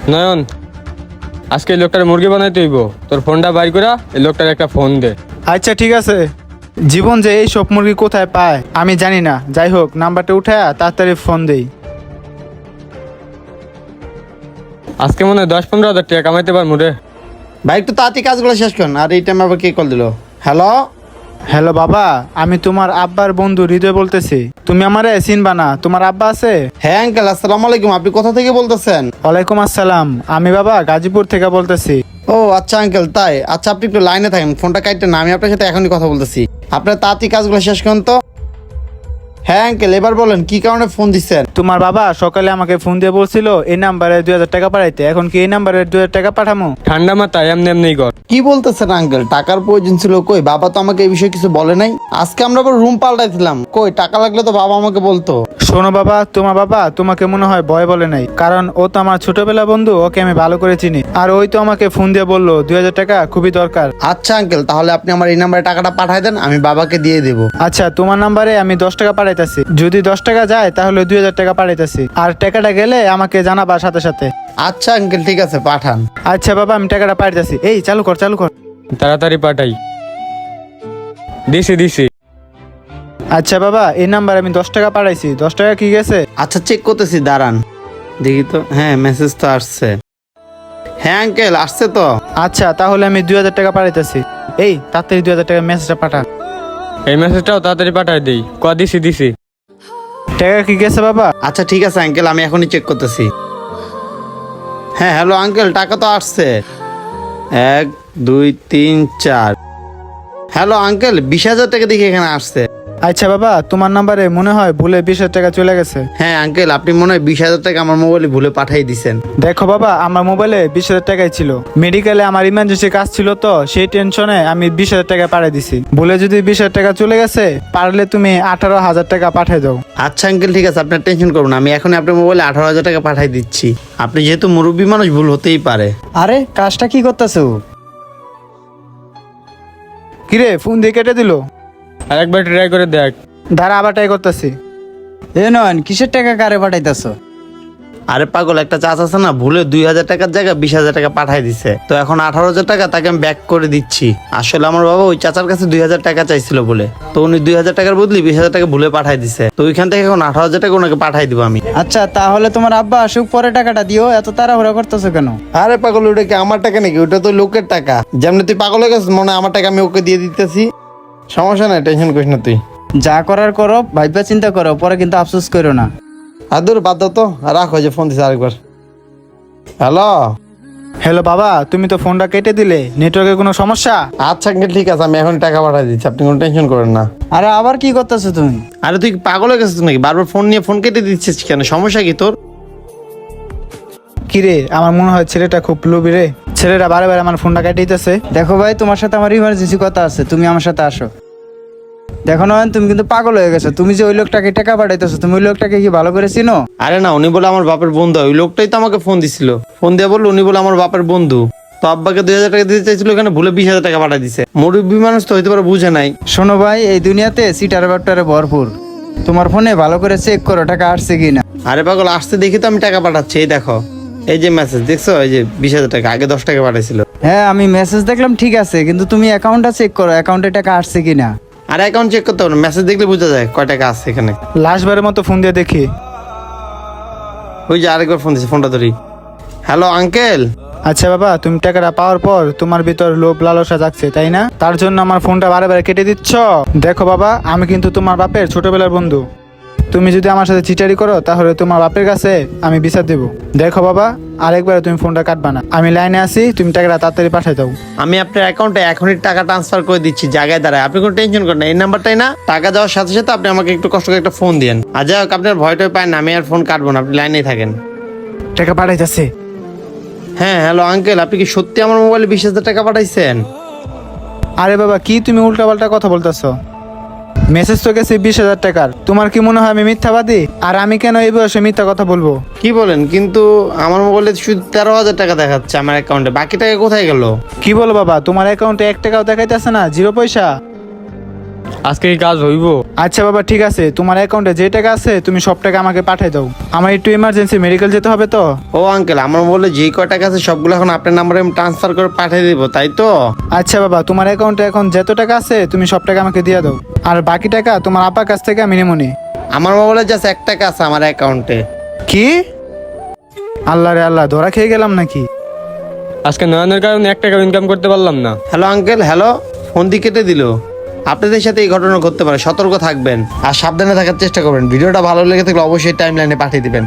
নয়ন, আজকে এই লোকটার মুরগি বানাইতে হইব। তোর ফোনটা বাইর করা এই লোকটার একটা ফোন দে। আচ্ছা ঠিক আছে। জীবন যে এই সব মুরগি কোথায় পায় আমি জানি না, যাই হোক নাম্বারটা উঠায়া তাড়াতাড়ি ফোন দেই। আজকে মনে হয় 10-15 হাজার টাকা কামাইতে পারবো রে। ভাই একটু তাড়াতাড়ি কাজগুলো শেষ করুন। আর এই টাইমে আবার কে কল দিল? হ্যালো, হ্যালো বাবা, আমি তোমার আব্বার বন্ধু হৃদয় বলতেছি। তুমি আমারে চিনবা না? তোমার আব্বা আছে? হ্যাঁ আঙ্কেল, আসসালামু আলাইকুম। আপনি কোথা থেকে বলতেছেন? ওয়ালাইকুম আসসালাম। আমি বাবা গাজীপুর থেকে বলতেছি। ও আচ্ছা আঙ্কেল, তাই? আচ্ছা আপনি একটু লাইনে থাকেন, ফোনটা কাটতে না, আমি আপনার সাথে এখনই কথা বলতেছি। আপনার তাড়াতাড়ি কাজগুলো শেষ করুন তো। হ্যাঁ আঙ্কেল, এবার বলেন কি কারণে ফোন দিচ্ছেন? তোমার বাবা সকালে আমাকে ফোন দিয়ে বলছিল এই নাম্বারে 2000 টাকা পাঠাইতে। এখন কি এই নাম্বারে 2000 টাকা পাঠামো? ঠান্ডা মাথায় এমনি এমনি কর। কি বলতেছেন আঙ্কেল? টাকার প্রয়োজন ছিল? কই, বাবা তো আমাকে এই বিষয়ে কিছু বলে নাই। আজকে আমরা আবার রুম পাল্টাইছিলাম, কই টাকা লাগলে তো বাবা আমাকে বলতো। শোনো বাবা, তোমার বাবা তোমাকে মনে হয় ভয় বলে নাই, কারণ ও তো আমার ছোটবেলা বন্ধু, ওকে আমি ভালো করে চিনি। আর ওই তো আমাকে ফোন দিয়ে বললো 2000 টাকা খুবই দরকার। আচ্ছা আঙ্কেল, তাহলে আপনি আমার এই নাম্বারে টাকাটা পাঠাই দেন, আমি বাবাকে দিয়ে দেবো। আচ্ছা, তোমার নাম্বারে আমি 10 টাকা পাঠাইতেছি। যদি 10 টাকা যায় তাহলে 2000 টাকা পাঠাইতেছি। আর টাকাটা গেলে আমাকে জানাবা সাথে সাথে। আচ্ছা আঙ্কেল, ঠিক আছে, পাঠান। আচ্ছা বাবা, আমি টাকাটা পাঠাইতেছি। এই চালু কর চালু কর। তাড়াতাড়ি পাঠাই। দিছি। আচ্ছা বাবা, এই নাম্বারে আমি 10 টাকা পাঠাইছি। 10 টাকা কি গেছে? আচ্ছা চেক করতেছি, দাঁড়ান দেখি তো। হ্যাঁ, মেসেজ তো আসছে। হ্যাঁ আঙ্কেল, আসছে তো। আচ্ছা তাহলে আমি 2000 টাকা পাঠাইতেছি। এই তাড়াতাড়ি 2000 টাকা মেসেজটা পাঠান। এই মেসেজটাও তাড়াতাড়ি পাঠাই দিই। দিছি। টাকা কি গেছে বাবা? আচ্ছা ঠিক আছে আঙ্কেল, আমি এখনই চেক করতেছি। হ্যাঁ হ্যালো আঙ্কেল, টাকা তো আসছে। 1 2 3 4। হ্যালো আঙ্কেল, 20,000 টাকা দেখি এখানে আসছে। আচ্ছা বাবা, তোমার নাম্বারে মনে হয় ভুলে 20,000 টাকা চলে গেছে। হ্যাঁ আঙ্কেল, আপনি মনে হয় 20,000 টাকা আমার মোবাইলে ভুলে পাঠিয়ে দিছেন। দেখো বাবা, আমার মোবাইলে 20,000 টাকাই ছিল। মেডিকেলে আমার ইমার্জেন্সি কাজ ছিল, তো সেই টেনশনে আমি 20,000 টাকা পাঠিয়ে দিছি। ভুলে যদি 20,000 টাকা চলে গেছে, পারলে তুমি 18,000 টাকা পাঠিয়ে দাও। আচ্ছা আঙ্কেল, ঠিক আছে, আপনার টেনশন করুন না, আমি এখন আপনার মোবাইলে 18,000 টাকা পাঠিয়ে দিচ্ছি। আপনি যেহেতু মুরব্বী মানুষ, ভুল হতেই পারে। আরে কাজটা কি করতেছো? কিরে, ফোন দিয়ে কেটে দিল। আর একবার ট্রাই করে দেখ। ধারা আবার ট্রাই করতেছি। এ নয়ন, কিসের টাকা কারে পাঠাইতেছো? আরে পাগল, একটা চাষ আছে না, ভুলে 2,000 টাকার জায়গায় 20,000 টাকা পাঠাই দিছে। তো এখন 18,000 টাকা তাকে আমি ব্যাক করে দিচ্ছি। আসলে আমার বাবা ওই চাচার কাছে 2,000 টাকা চাইছিল বলে, তো উনি 2,000 টাকার বদলি 20,000 টাকা ভুলে পাঠাই দিছে। তো ওইখান থেকে এখন 18,000 টাকা ওনাকে পাঠাই দিব আমি। আচ্ছা তাহলে তোমার আব্বা আসুক, পরে টাকাটা দিও। এত তাড়াহুড়া করতেছো কেন? আরে পাগল, ওটা কি আমার টাকা নাকি? ওটা তো লোকের টাকা। যেমনি তুই পাগল হয়ে গেছিস, মনে হয় আমার টাকা আমি ওকে দিয়ে দিতেছি। সমস্যা নাই, টেনশন করিস না তুই। যা করার করো, ভাইবা চিন্তা করো, পরে কিন্তু আফসোস করো না। আর দূর বাদ দাও তো, রাখো, যে ফোন দিছে আরেকবার। হ্যালো। হ্যালো বাবা, তুমি তো ফোনটা কেটে দিলে, নেটওয়ার্কের কোনো সমস্যা? আচ্ছা আঙ্কেল, ঠিক আছে, আমি এখন টাকা পাঠাই দিচ্ছি, আপনি কোনো টেনশন করেন না। আরে আবার কি করতেছো তুমি? আরে তুই পাগল হয়ে গেছিস নাকি? বারবার ফোন নিয়ে ফোন কেটে দিচ্ছিস কেন? সমস্যা কি তোর? কিরে, আমার মনে হয় ছেলেটা খুব লোভী রে। ছেলেটা বারে বারে আমার ফোনটা কেটে দিতেছে। দেখো ভাই, তোমার সাথে আমার ইমার্জেন্সি কথা আছে, তুমি আমার সাথে আসো। দেখো নয়ন, তুমি কিন্তু পাগল হয়ে গেছো। তুমি যে ওই লোকটাকে টাকা পাঠাইতেছো, তুমি ওই লোকটাকে কি ভালো করে চিনো? আরে না, উনি বলে আমার বাপের বন্ধু। ওই লোকটাই তো আমাকে ফোন দিছিল। ফোন দিয়ে বললো উনি বলে আমার বাপের বন্ধু। তো আব্বাকে 2,000 টাকা দিতে চাইছিল, এখানে ভুলে 20,000 টাকা পাঠিয়ে দিছে। মুরব্বী মানুষ তো হইতে পারে, বুঝে নাই। শোনো ভাই, এই দুনিয়াতে সিটার বাপটারে ভরপুর। তোমার ফোনে ভালো করে চেক করো টাকা আসছে কিনা। আরে পাগল, আসতে দেখি তো আমি টাকা পাঠাচ্ছি। এই দেখো, এই যে মেসেজ দেখছো, এই যে 20,000 টাকা, আগে 10 টাকা পাঠাইছিল। হ্যাঁ আমি মেসেজ দেখলাম, ঠিক আছে, কিন্তু তুমি অ্যাকাউন্টটা চেক করো, অ্যাকাউন্টে টাকা আসছে কিনা। আর অ্যাকাউন্ট চেক করতে হবে না, মেসেজ দেখলে বোঝা যায় কয় টাকা আছে এখানে। লাস্টবারের মতো ফোন দিয়ে দেখি। ওই যে আরেকবার ফোন দিছে, ফোনটা ধরি। Hello uncle. আচ্ছা বাবা, তুমি টাকাটা পাওয়ার পর তোমার ভিতর লোভ লালসা জাগছে, তাই না? তার জন্য আমার ফোনটা বারে বারে কেটে দিচ্ছ। দেখো বাবা, আমি কিন্তু তোমার বাপের ছোটবেলার বন্ধু। তুমি যদি আমার সাথে চিটারি করো, তাহলে তোমার বাপের কাছে আমি বিচার দেবো। দেখো বাবা, আরেকবারে তুমি ফোনটা কাটবা না। আমি লাইনে আছি, তুমি টাকাটা তাড়াতাড়ি পাঠিয়ে দাও। আমি আপনার অ্যাকাউন্টে এখনই টাকা ট্রান্সফার করে দিচ্ছি জায়গায় দাঁড়ায়। আপনি কোনো টেনশন করেন না, এই নাম্বারটাই না, টাকা যাওয়ার সাথে সাথে আপনি আমাকে একটু কষ্ট করে একটা ফোন দিয়েন। আর যাই হোক, আপনার ভয়টাই পায় না, আমি আর ফোন কাটবো না, আপনি লাইনেই থাকেন। টাকা পাঠাইতেছে। হ্যাঁ হ্যালো আঙ্কেল, আপনি কি সত্যি আমার মোবাইলে 20,000 টাকা পাঠাইছেন? আরে বাবা, কি তুমি উল্টাপাল্টা কথা বলতেছ? মেসেজ তো গেছে 20,000 টাকার। তোমার কি মনে হয় আমি মিথ্যাবাদী? আর আমি কেন এই বয়সে মিথ্যা কথা বলবো? কি বলেন? কিন্তু আমার মোবাইলে শুধু 13,000 টাকা দেখাচ্ছে আমার অ্যাকাউন্টে, বাকি টাকা কোথায় গেল? কি বলো বাবা, তোমার অ্যাকাউন্টে 1 টাকাও দেখাইতেছে না, 0 পয়সা। আজকে কি কাজ হইব? আচ্ছা বাবা ঠিক আছে, তোমার অ্যাকাউন্টে যে টাকা আছে তুমি সব টাকা আমাকে পাঠিয়ে দাও। আমার একটু ইমার্জেন্সি মেডিকেল যেতে হবে তো। ও আঙ্কেল, আমার বলে যেই কয় টাকা আছে সবগুলো এখন আপনার নাম্বারে আমি ট্রান্সফার করে পাঠিয়ে দিব, তাই তো? আচ্ছা বাবা, তোমার অ্যাকাউন্টে এখন যত টাকা আছে তুমি সব টাকা আমাকে দিয়ে দাও, আর বাকি টাকা তোমার আপার কাছ থেকে আমি নেবো নি। আমার মোবাইলে জাস্ট 1 টাকা আছে আমার অ্যাকাউন্টে। কি? আল্লাহ রে আল্লাহ, ধরা খেয়ে গেলাম নাকি? আজকে নয়নের কারণে 1 টাকা ইনকাম করতে পারলাম না। Hello uncle, hello. ফোন দিয়ে কেটে দিল। আপনাদের সাথে এই ঘটনা ঘটতে পারে, সতর্ক থাকবেন আর সাবধানে থাকার চেষ্টা করবেন। ভিডিওটা ভালো লেগে থাকলে অবশ্যই টাইমলাইনে পাঠিয়ে দিবেন।